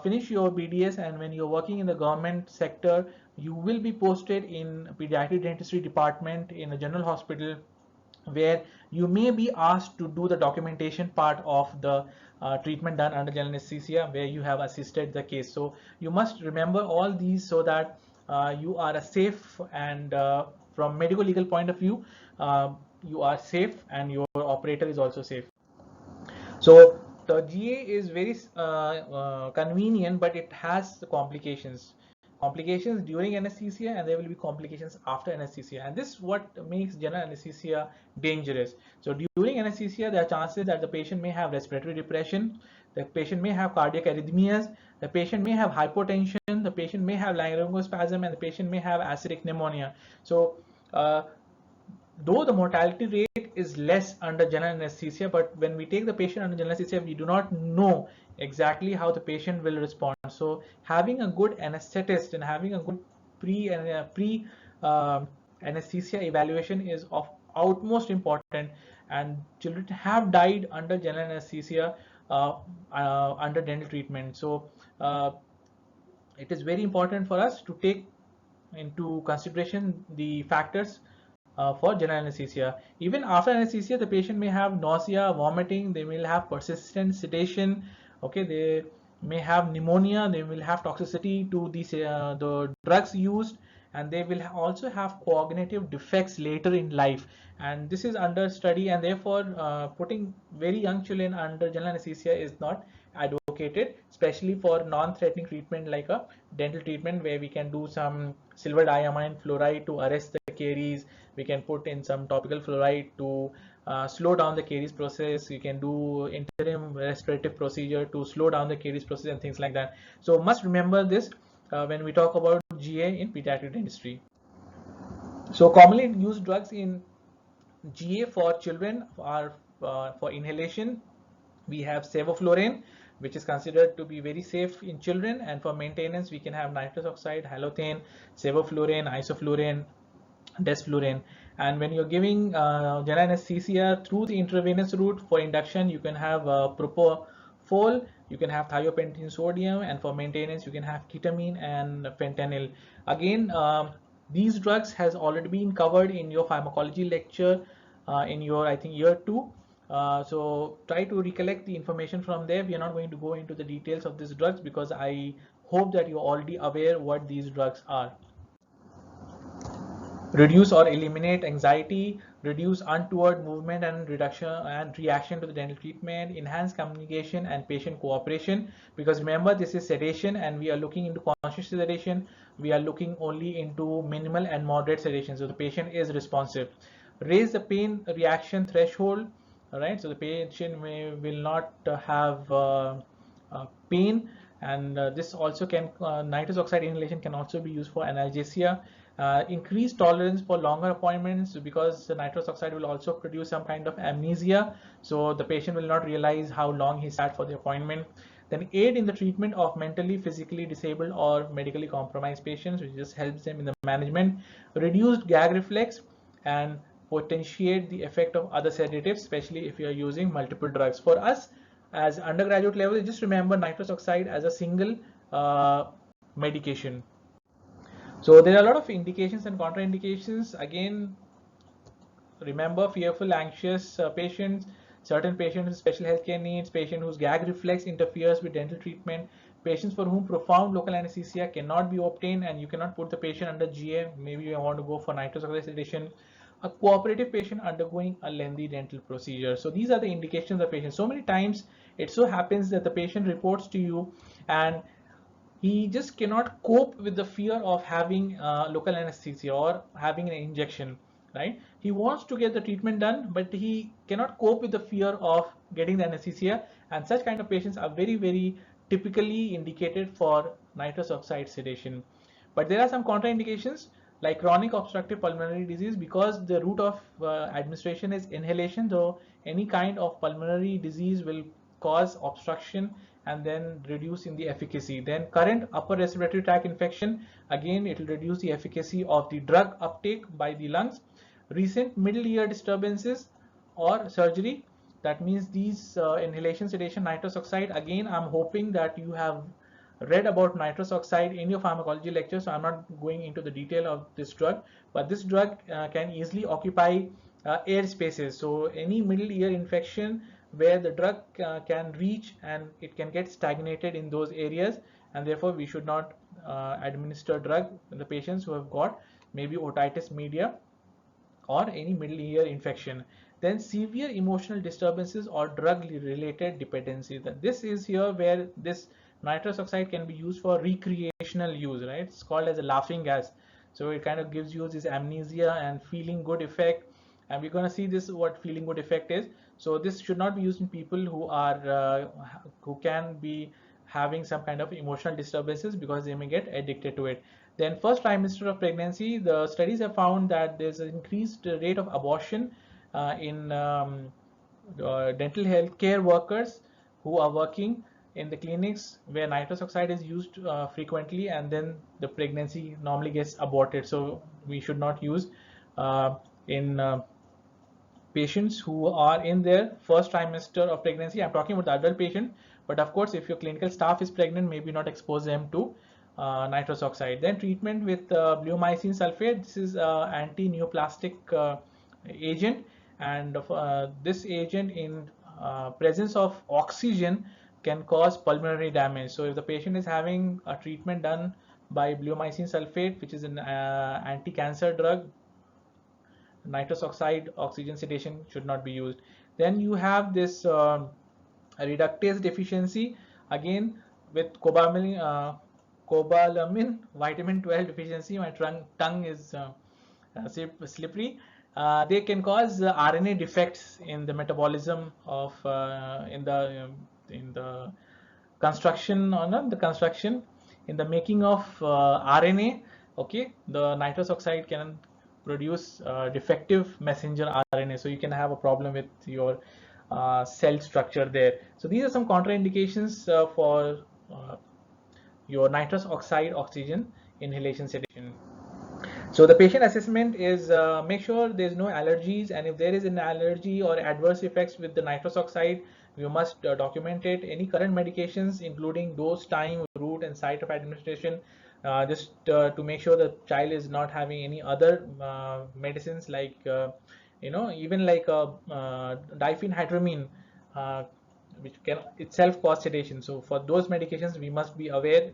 Speaker 1: finish your BDS and when you're working in the government sector, you will be posted in pediatric dentistry department in a general hospital, where you may be asked to do the documentation part of the treatment done under general anesthesia, where you have assisted the case. So you must remember all these so that you are safe, and from medical legal point of view, you are safe and your operator is also safe. So the GA is very convenient, but it has complications during anesthesia, and there will be complications after anesthesia, and this is what makes general anesthesia dangerous. So during anesthesia, there are chances that the patient may have respiratory depression, the patient may have cardiac arrhythmias, the patient may have hypotension, the patient may have laryngospasm, and the patient may have acidic pneumonia. So though the mortality rate is less under general anesthesia, but when we take the patient under general anesthesia, we do not know exactly how the patient will respond. So having a good anesthetist and having a good pre anesthesia evaluation is of utmost important, and children have died under general anesthesia under dental treatment. So it is very important for us to take into consideration the factors for general anesthesia. Even after anesthesia, the patient may have nausea, vomiting, they will have persistent sedation, okay, they may have pneumonia, they will have toxicity to the drugs used, and they will also have cognitive defects later in life. And this is under study, and therefore putting very young children under general anesthesia is not advocated, especially for non-threatening treatment like a dental treatment, where we can do some silver diamine fluoride to arrest the caries. We can put in some topical fluoride to slow down the caries process. We can do interim restorative procedure to slow down the caries process and things like that. So must remember this when we talk about GA in pediatric dentistry. So commonly used drugs in GA for children are for inhalation. We have sevoflurane, which is considered to be very safe in children, and for maintenance we can have nitrous oxide, halothane, sevoflurane, isoflurane, desflurane. And when you're giving general anesthesia through the intravenous route for induction, you can have propofol, you can have thiopentine sodium, and for maintenance you can have ketamine and fentanyl. Again, these drugs has already been covered in your pharmacology lecture in your, I think, year 2. So try to recollect the information from there. We are not going to go into the details of these drugs because I hope that you're already aware what these drugs are. Reduce or eliminate anxiety, reduce untoward movement and reduction and reaction to the dental treatment, enhance communication and patient cooperation, because remember this is sedation and we are looking into conscious sedation. We are looking only into minimal and moderate sedation, so the patient is responsive. Raise the pain reaction threshold. All right, so the patient will not have pain, and this also can nitrous oxide inhalation can also be used for analgesia. Increase tolerance for longer appointments, because the nitrous oxide will also produce some kind of amnesia, so the patient will not realize how long he sat for the appointment. Then aid in the treatment of mentally, physically disabled or medically compromised patients, which just helps them in the management. Reduced gag reflex and potentiate the effect of other sedatives, especially if you are using multiple drugs. For us as undergraduate level, just remember nitrous oxide as a single medication. So there are a lot of indications and contraindications. Again, remember fearful, anxious patients, certain patients with special healthcare needs, patient whose gag reflex interferes with dental treatment, patients for whom profound local anesthesia cannot be obtained and you cannot put the patient under GA. Maybe you want to go for nitrous oxide sedation. A cooperative patient undergoing a lengthy dental procedure. So these are the indications of patients. So many times it so happens that the patient reports to you and he just cannot cope with the fear of having local anesthesia or having an injection, right? He wants to get the treatment done, but he cannot cope with the fear of getting the anesthesia, and such kind of patients are very, very typically indicated for nitrous oxide sedation. But there are some contraindications like chronic obstructive pulmonary disease, because the route of administration is inhalation, so any kind of pulmonary disease will cause obstruction and then reduce in the efficacy. Then current upper respiratory tract infection, again it will reduce the efficacy of the drug uptake by the lungs. Recent middle ear disturbances or surgery, that means these inhalation sedation nitrous oxide. Again, I'm hoping that you have read about nitrous oxide in your pharmacology lecture, so I'm not going into the detail of this drug, but this drug can easily occupy air spaces. So any middle ear infection where the drug can reach and it can get stagnated in those areas, and therefore we should not administer drug in the patients who have got maybe otitis media or any middle ear infection. Then severe emotional disturbances or drug related dependency. This is here where this nitrous oxide can be used for recreational use, right? It's called as a laughing gas. So it kind of gives you this amnesia and feeling good effect, and we're going to see this what feeling good effect is. So this should not be used in people who are who can be having some kind of emotional disturbances, because they may get addicted to it. Then first trimester of pregnancy, the studies have found that there's an increased rate of abortion in dental health care workers who are working in the clinics where nitrous oxide is used frequently, and then the pregnancy normally gets aborted. So we should not use in patients who are in their first trimester of pregnancy. I'm talking about the adult patient, but of course, if your clinical staff is pregnant, maybe not expose them to nitrous oxide. Then treatment with bleomycin sulfate. This is anti-neoplastic agent, and this agent in presence of oxygen can cause pulmonary damage. So if the patient is having a treatment done by bleomycin sulfate, which is an anti-cancer drug, nitrous oxide oxygen sedation should not be used. Then you have this reductase deficiency, again with cobalamin vitamin 12 deficiency. My tongue is slippery. They can cause RNA defects in the metabolism of in the construction, or not the construction, in the making of RNA. Okay, the nitrous oxide can produce defective messenger RNA, so you can have a problem with your cell structure there. So these are some contraindications for your nitrous oxide oxygen inhalation sedation. So the patient assessment is make sure there's no allergies, and if there is an allergy or adverse effects with the nitrous oxide, you must document it. Any current medications, including dose, time, route, and site of administration, just to make sure the child is not having any other medicines like even like diphenhydramine, which can itself cause sedation. So for those medications, we must be aware.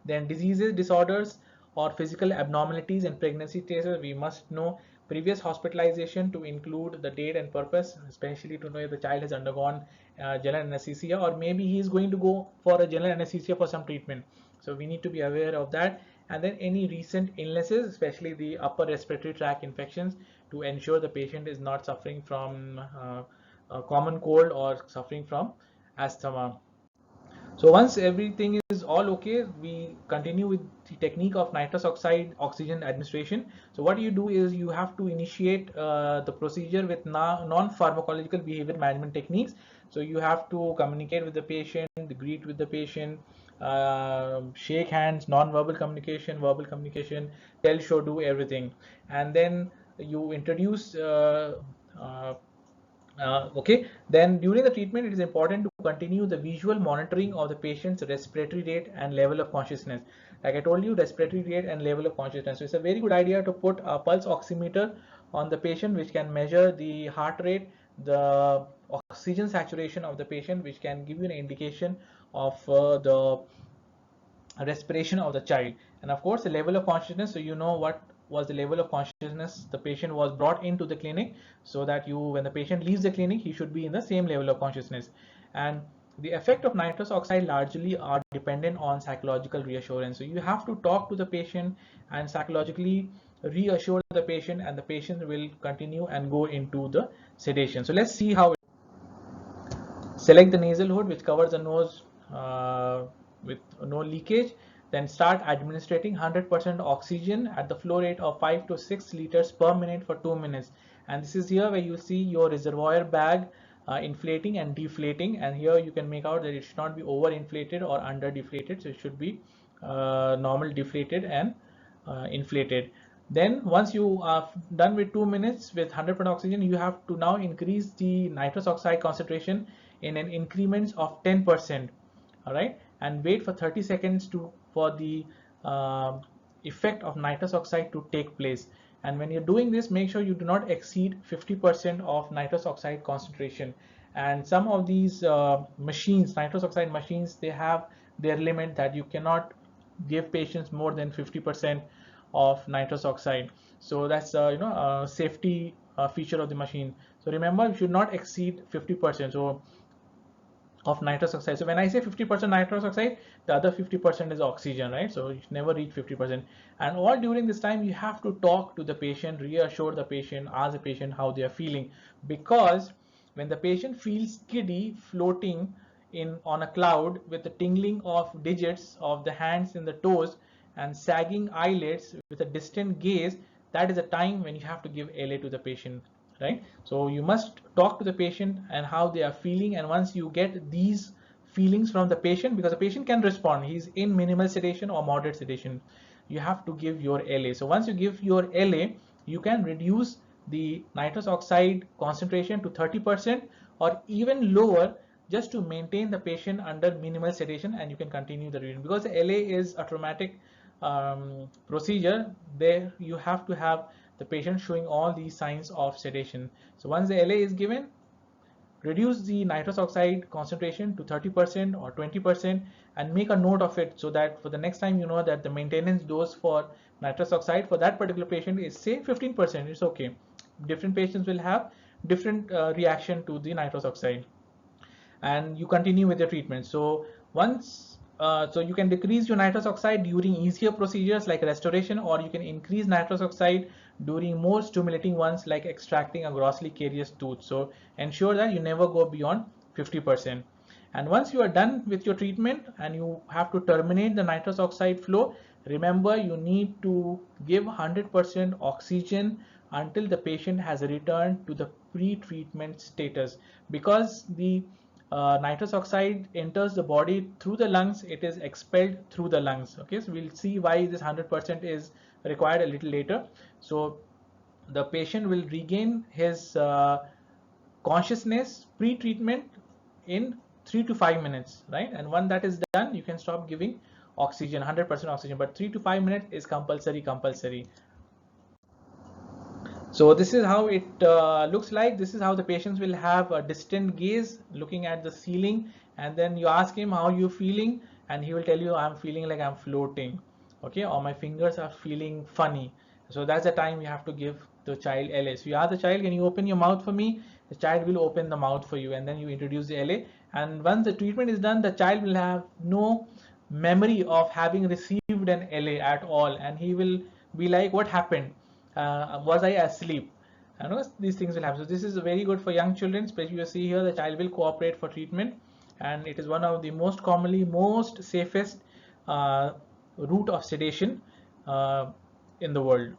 Speaker 1: Then diseases, disorders, or physical abnormalities in pregnancy cases, we must know previous hospitalization to include the date and purpose, especially to know if the child has undergone general anesthesia, or maybe he is going to go for a general anesthesia for some treatment. So we need to be aware of that. And then any recent illnesses, especially the upper respiratory tract infections, to ensure the patient is not suffering from a common cold or suffering from asthma. So once everything is all okay, we continue with the technique of nitrous oxide oxygen administration. So what you do is you have to initiate the procedure with non-pharmacological behavior management techniques. So you have to communicate with the patient, greet with the patient, shake hands, non-verbal communication, verbal communication, tell, show, do, everything. And then you introduce okay, then during the treatment, it is important to continue the visual monitoring of the patient's respiratory rate and level of consciousness. Like I told you, respiratory rate and level of consciousness. So it's a very good idea to put a pulse oximeter on the patient, which can measure the heart rate, the oxygen saturation of the patient, which can give you an indication of the respiration of the child, and of course the level of consciousness. So you know what was the level of consciousness the patient was brought into the clinic, so that when the patient leaves the clinic, he should be in the same level of consciousness. And the effect of nitrous oxide largely are dependent on psychological reassurance. So you have to talk to the patient and psychologically reassure the patient, and the patient will continue and go into the sedation. So let's see how. Select the nasal hood which covers the nose with no leakage. Then start administrating 100% oxygen at the flow rate of 5 to 6 liters per minute for 2 minutes. And this is here where you see your reservoir bag inflating and deflating. And here you can make out that it should not be over inflated or under deflated. So it should be normal deflated and inflated. Then once you are done with 2 minutes with 100% oxygen, you have to now increase the nitrous oxide concentration in an increments of 10%. All right, and wait for 30 seconds for the effect of nitrous oxide to take place. And when you're doing this, make sure you do not exceed 50% of nitrous oxide concentration. And some of these machines, nitrous oxide machines, they have their limit that you cannot give patients more than 50% of nitrous oxide. So that's a safety feature of the machine. So remember, you should not exceed 50%. So of nitrous oxide. So when I say 50% nitrous oxide, the other 50% is oxygen, right? So you never reach 50%. And all during this time, you have to talk to the patient, reassure the patient, ask the patient how they are feeling. Because when the patient feels giddy, floating on a cloud with the tingling of digits of the hands and the toes and sagging eyelids with a distant gaze, that is a time when you have to give LA to the patient. right? So you must talk to the patient and how they are feeling, and once you get these feelings from the patient, because the patient can respond, he's in minimal sedation or moderate sedation, you have to give your LA. So once you give your LA, you can reduce the nitrous oxide concentration to 30% or even lower, just to maintain the patient under minimal sedation, and you can continue the treatment. Because the LA is a traumatic procedure, there you have to have the patient showing all these signs of sedation. So once the LA is given, reduce the nitrous oxide concentration to 30% or 20% and make a note of it, so that for the next time you know that the maintenance dose for nitrous oxide for that particular patient is say 15%. It's okay. Different patients will have different reaction to the nitrous oxide, and you continue with your treatment. So once so you can decrease your nitrous oxide during easier procedures like restoration, or you can increase nitrous oxide during more stimulating ones like extracting a grossly carious tooth. So ensure that you never go beyond 50%. And once you are done with your treatment and you have to terminate the nitrous oxide flow, remember you need to give 100% oxygen until the patient has returned to the pre-treatment status. Because the nitrous oxide enters the body through the lungs, it is expelled through the lungs. Okay, so we'll see why this 100% is required a little later. So the patient will regain his consciousness pre-treatment in 3 to 5 minutes, right? And when that is done, you can stop giving oxygen, 100% oxygen, but 3 to 5 minutes is compulsory. So this is how it looks like. This is how the patients will have a distant gaze looking at the ceiling, and then you ask him how you feeling, and he will tell you I'm feeling like I'm floating, okay, or my fingers are feeling funny. So that's the time you have to give the child LA. So you ask the child, can you open your mouth for me? The child will open the mouth for you, and then you introduce the LA. And once the treatment is done, the child will have no memory of having received an LA at all, and he will be like, what happened? Was I asleep? I know these things will happen. So this is very good for young children, especially you see here the child will cooperate for treatment, and it is one of the most commonly, most safest route of sedation in the world.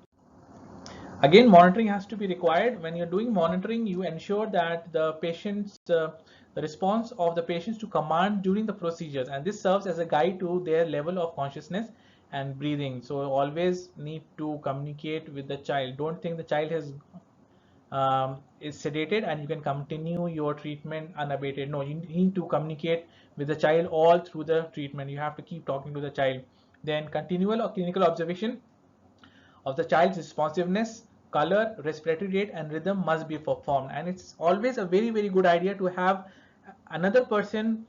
Speaker 1: Again, monitoring has to be required. When you're doing monitoring, you ensure that the patient's the response of the patients to command during the procedures, and this serves as a guide to their level of consciousness and breathing. So always need to communicate with the child. Don't think the child has is sedated and you can continue your treatment unabated. No, you need to communicate with the child all through the treatment. You have to keep talking to the child. Then continual or clinical observation of the child's responsiveness, color, respiratory rate, and rhythm must be performed. And it's always a very good idea to have another person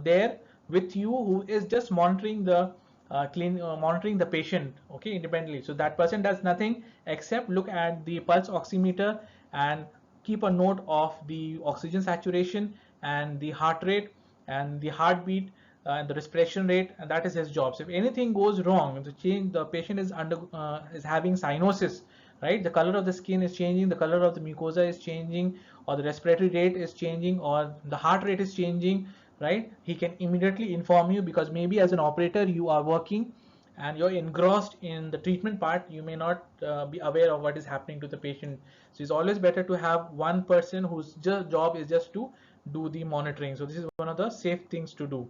Speaker 1: there with you who is just monitoring the monitoring the patient, okay, independently. So that person does nothing except look at the pulse oximeter and keep a note of the oxygen saturation and the heart rate and the heartbeat and the respiration rate, and that is his job. So if anything goes wrong, the patient is is having cyanosis, right? The color of the skin is changing, the color of the mucosa is changing, or the respiratory rate is changing, or the heart rate is changing, right? He can immediately inform you, because maybe as an operator you are working and you're engrossed in the treatment part, you may not be aware of what is happening to the patient. So it's always better to have one person whose job is just to do the monitoring. So this is one of the safe things to do.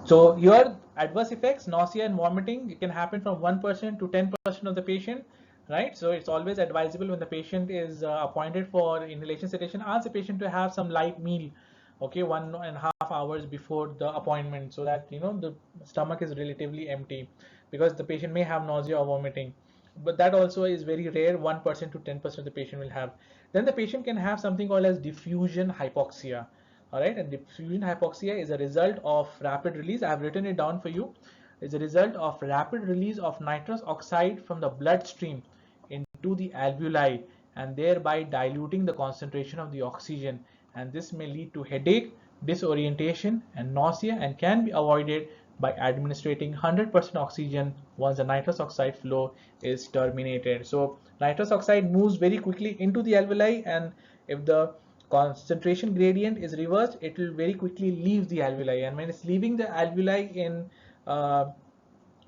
Speaker 1: So here, adverse effects, nausea and vomiting, it can happen from 1% to 10% of the patient, right? So it's always advisable when the patient is appointed for inhalation sedation, ask the patient to have some light meal, okay, 1.5 hours before the appointment, so that the stomach is relatively empty, because the patient may have nausea or vomiting. But that also is very rare. 1% to 10% of the patient will have. Then the patient can have something called as diffusion hypoxia. All right, and diffusion hypoxia is a result of rapid release. I have written it down for you. It's a result of rapid release of nitrous oxide from the bloodstream into the alveoli, and thereby diluting the concentration of the oxygen. And this may lead to headache, disorientation, and nausea, and can be avoided by administering 100% oxygen once the nitrous oxide flow is terminated. So nitrous oxide moves very quickly into the alveoli, and if the concentration gradient is reversed, it will very quickly leave the alveoli, and when it's leaving the alveoli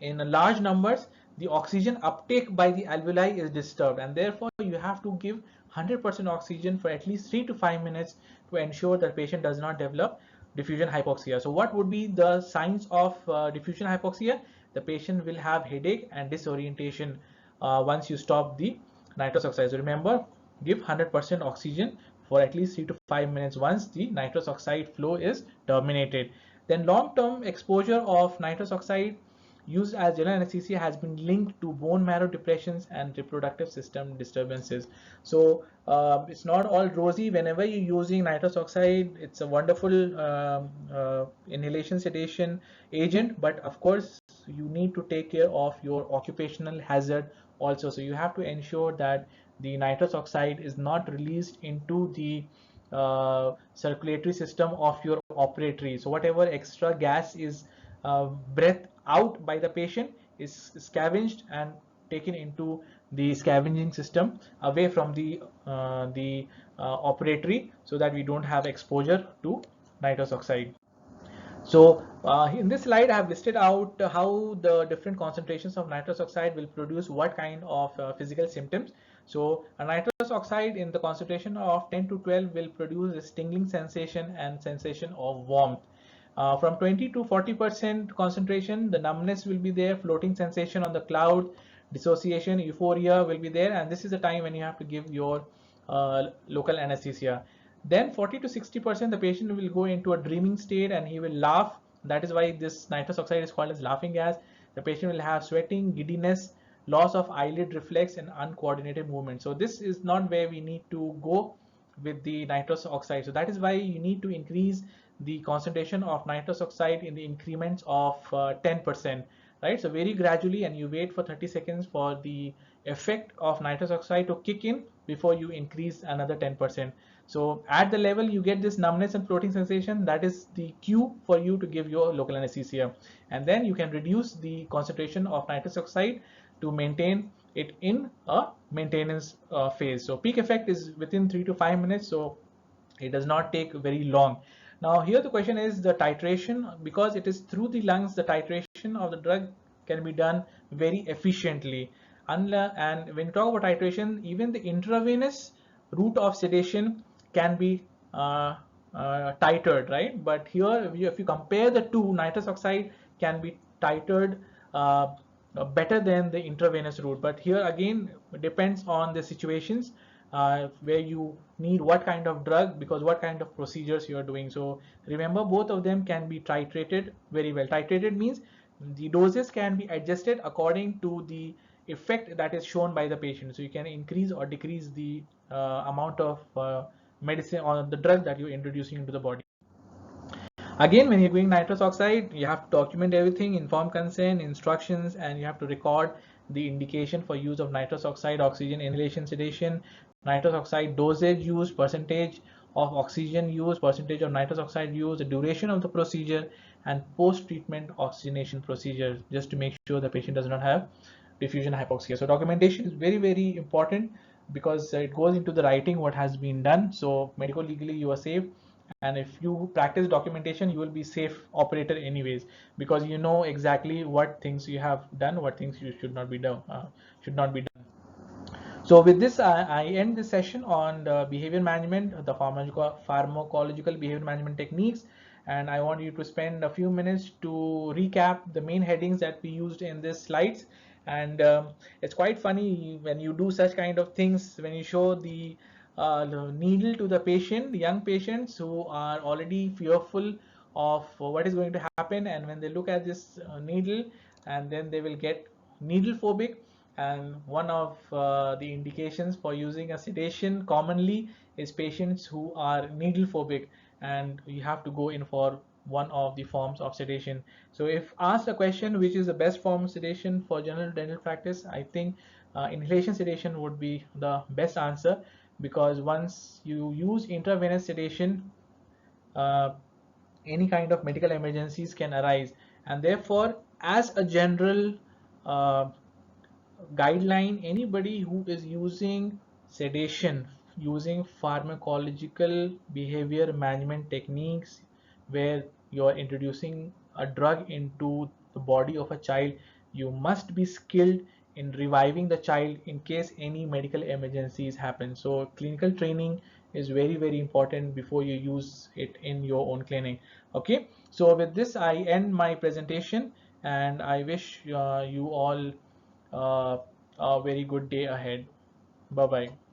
Speaker 1: in large numbers, the oxygen uptake by the alveoli is disturbed, and therefore you have to give 100% oxygen for at least 3 to 5 minutes to ensure that patient does not develop diffusion hypoxia. So what would be the signs of diffusion hypoxia? The patient will have headache and disorientation once you stop the nitrous oxide. So remember, give 100% oxygen for at least 3 to 5 minutes once the nitrous oxide flow is terminated. Then long-term exposure of nitrous oxide used as general anesthesia has been linked to bone marrow depressions and reproductive system disturbances. So it's not all rosy. Whenever you're using nitrous oxide, it's a wonderful inhalation sedation agent, but of course you need to take care of your occupational hazard also. So you have to ensure that the nitrous oxide is not released into the circulatory system of your operatory. So whatever extra gas is breath out by the patient is scavenged and taken into the scavenging system away from the operatory, so that we don't have exposure to nitrous oxide. So in this slide, I have listed out how the different concentrations of nitrous oxide will produce what kind of physical symptoms. So a nitrous oxide in the concentration of 10 to 12 will produce a tingling sensation and sensation of warmth. From 20 to 40% concentration, the numbness will be there, floating sensation on the cloud, dissociation, euphoria will be there, and this is the time when you have to give your local anesthesia. Then 40 to 60% the patient will go into a dreaming state and he will laugh. That is why this nitrous oxide is called as laughing gas. The patient will have sweating, giddiness, loss of eyelid reflex, and uncoordinated movement. So this is not where we need to go with the nitrous oxide. So that is why you need to increase the concentration of nitrous oxide in the increments of 10%, right? So very gradually, and you wait for 30 seconds for the effect of nitrous oxide to kick in before you increase another 10%. So at the level you get this numbness and floating sensation, that is the cue for you to give your local anesthesia, and then you can reduce the concentration of nitrous oxide to maintain it in a maintenance phase. So peak effect is within 3 to 5 minutes, so it does not take very long. Now here the question is the titration. Because it is through the lungs, the titration of the drug can be done very efficiently. And when you talk about titration, even the intravenous route of sedation can be titered, right? But here, if you compare the two, nitrous oxide can be titered better than the intravenous route. But here again, it depends on the situations where you need what kind of drug, because what kind of procedures you are doing. So remember, both of them can be titrated very well. Titrated means the doses can be adjusted according to the effect that is shown by the patient. So you can increase or decrease the amount of medicine or the drug that you're introducing into the body. Again, when you're doing nitrous oxide, you have to document everything, informed consent, instructions, and you have to record the indication for use of nitrous oxide, oxygen inhalation sedation, nitrous oxide dosage used, percentage of oxygen use, percentage of nitrous oxide use, the duration of the procedure, and post-treatment oxygenation procedure, just to make sure the patient does not have diffusion hypoxia. So documentation is very, very important, because it goes into the writing what has been done. So medical legally you are safe, and if you practice documentation, you will be safe operator anyways, because you know exactly what things you have done, what things you should not be done. So with this, I end this session on the behavior management, the pharmacological behavior management techniques, and I want you to spend a few minutes to recap the main headings that we used in this slides. And it's quite funny when you do such kind of things, when you show the needle to the patient, the young patients who are already fearful of what is going to happen, and when they look at this needle, and then they will get needle phobic. And one of the indications for using a sedation commonly is patients who are needle phobic, and you have to go in for one of the forms of sedation. So if asked a question which is the best form of sedation for general dental practice, I think inhalation sedation would be the best answer, because once you use intravenous sedation, uh, any kind of medical emergencies can arise, and therefore as a general uh, guideline, anybody who is using sedation using pharmacological behavior management techniques, where you're introducing a drug into the body of a child, you must be skilled in reviving the child in case any medical emergencies happen. So clinical training is very important before you use it in your own clinic. Okay, so with this I end my presentation, and I wish you all uh, a very good day ahead. Bye bye.